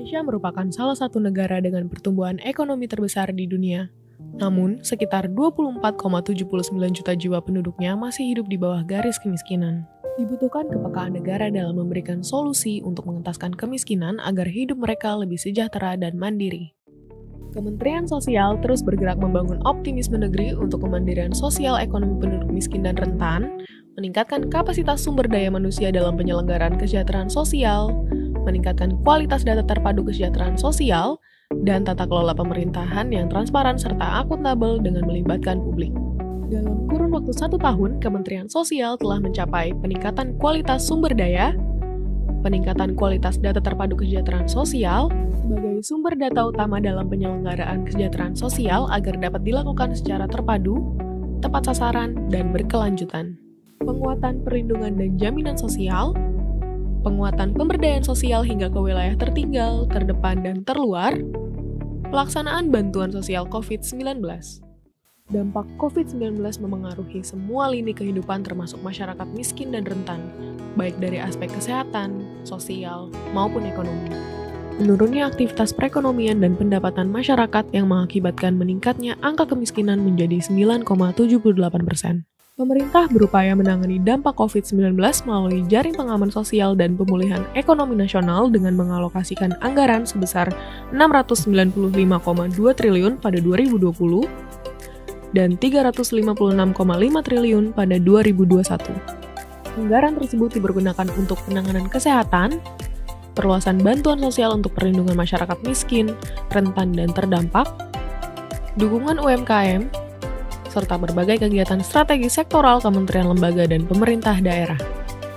Indonesia merupakan salah satu negara dengan pertumbuhan ekonomi terbesar di dunia. Namun, sekitar 24,79 juta jiwa penduduknya masih hidup di bawah garis kemiskinan. Dibutuhkan kepekaan negara dalam memberikan solusi untuk mengentaskan kemiskinan agar hidup mereka lebih sejahtera dan mandiri. Kementerian Sosial terus bergerak membangun optimisme negeri untuk kemandirian sosial ekonomi penduduk miskin dan rentan, meningkatkan kapasitas sumber daya manusia dalam penyelenggaraan kesejahteraan sosial, meningkatkan kualitas data terpadu kesejahteraan sosial, dan tata kelola pemerintahan yang transparan serta akuntabel dengan melibatkan publik. Dalam kurun waktu 1 tahun, Kementerian Sosial telah mencapai peningkatan kualitas sumber daya, peningkatan kualitas data terpadu kesejahteraan sosial, sebagai sumber data utama dalam penyelenggaraan kesejahteraan sosial agar dapat dilakukan secara terpadu, tepat sasaran, dan berkelanjutan. Penguatan perlindungan dan jaminan sosial, penguatan pemberdayaan sosial hingga ke wilayah tertinggal, terdepan, dan terluar, pelaksanaan bantuan sosial COVID-19. Dampak COVID-19 memengaruhi semua lini kehidupan termasuk masyarakat miskin dan rentan, baik dari aspek kesehatan, sosial, maupun ekonomi. Menurunnya aktivitas perekonomian dan pendapatan masyarakat yang mengakibatkan meningkatnya angka kemiskinan menjadi 9,78%. Pemerintah berupaya menangani dampak COVID-19 melalui jaring pengaman sosial dan pemulihan ekonomi nasional dengan mengalokasikan anggaran sebesar 695,2 triliun pada 2020 dan 356,5 triliun pada 2021. Anggaran tersebut dipergunakan untuk penanganan kesehatan, perluasan bantuan sosial untuk perlindungan masyarakat miskin, rentan, dan terdampak, dukungan UMKM, serta berbagai kegiatan strategi sektoral kementerian lembaga dan pemerintah daerah.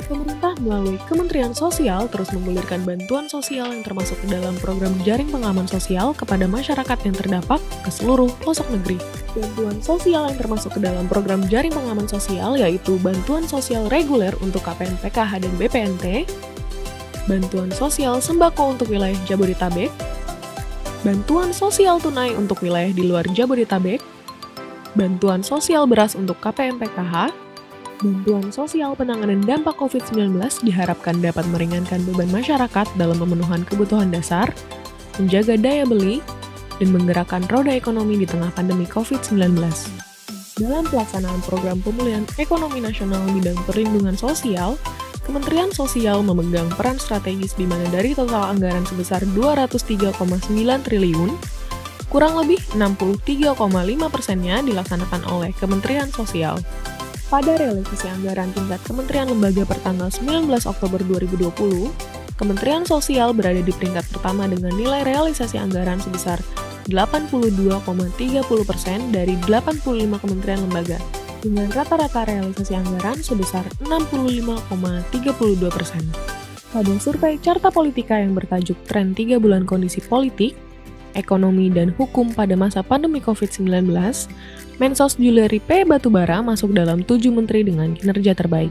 Pemerintah melalui Kementerian Sosial terus menggulirkan bantuan sosial yang termasuk ke dalam program jaring pengaman sosial kepada masyarakat yang terdampak ke seluruh pelosok negeri. Bantuan sosial yang termasuk ke dalam program jaring pengaman sosial yaitu bantuan sosial reguler untuk KPN PKH dan BPNT, bantuan sosial sembako untuk wilayah Jabodetabek, bantuan sosial tunai untuk wilayah di luar Jabodetabek, bantuan sosial beras untuk KPM PKH, bantuan sosial penanganan dampak COVID-19 diharapkan dapat meringankan beban masyarakat dalam pemenuhan kebutuhan dasar, menjaga daya beli, dan menggerakkan roda ekonomi di tengah pandemi COVID-19. Dalam pelaksanaan program pemulihan ekonomi nasional bidang perlindungan sosial, Kementerian Sosial memegang peran strategis di mana dari total anggaran sebesar 203,9 triliun, kurang lebih 63,5%-nya dilaksanakan oleh Kementerian Sosial. Pada realisasi anggaran tingkat kementerian lembaga pertanggal 19 Oktober 2020, Kementerian Sosial berada di peringkat pertama dengan nilai realisasi anggaran sebesar 82,30% dari 85 kementerian lembaga, dengan rata-rata realisasi anggaran sebesar 65,32%. Pada survei Carta Politika yang bertajuk Tren 3 Bulan Kondisi Politik, Ekonomi dan Hukum pada masa pandemi COVID-19, Mensos Juliari P. Batubara masuk dalam 7 menteri dengan kinerja terbaik.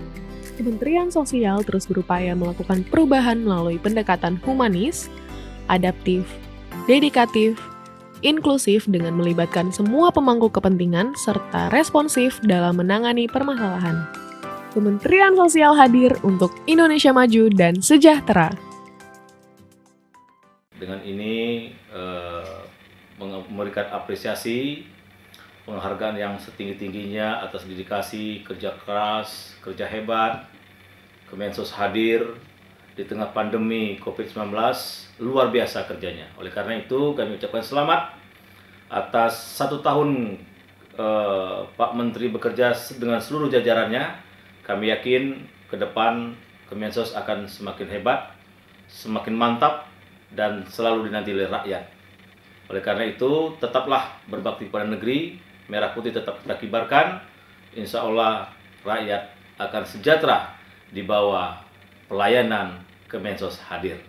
Kementerian Sosial terus berupaya melakukan perubahan melalui pendekatan humanis, adaptif, dedikatif, inklusif dengan melibatkan semua pemangku kepentingan, serta responsif dalam menangani permasalahan. Kementerian Sosial hadir untuk Indonesia maju dan sejahtera. Dengan ini memberikan apresiasi, penghargaan yang setinggi-tingginya atas dedikasi, kerja keras, kerja hebat. Kemensos hadir di tengah pandemi COVID-19, luar biasa kerjanya. Oleh karena itu kami ucapkan selamat atas 1 tahun Pak Menteri bekerja dengan seluruh jajarannya. Kami yakin ke depan Kemensos akan semakin hebat, semakin mantap, dan selalu dinanti oleh rakyat. Oleh karena itu, tetaplah berbakti kepada negeri, merah putih tetap kita kibarkan. Insya Allah rakyat akan sejahtera di bawah pelayanan Kemensos hadir.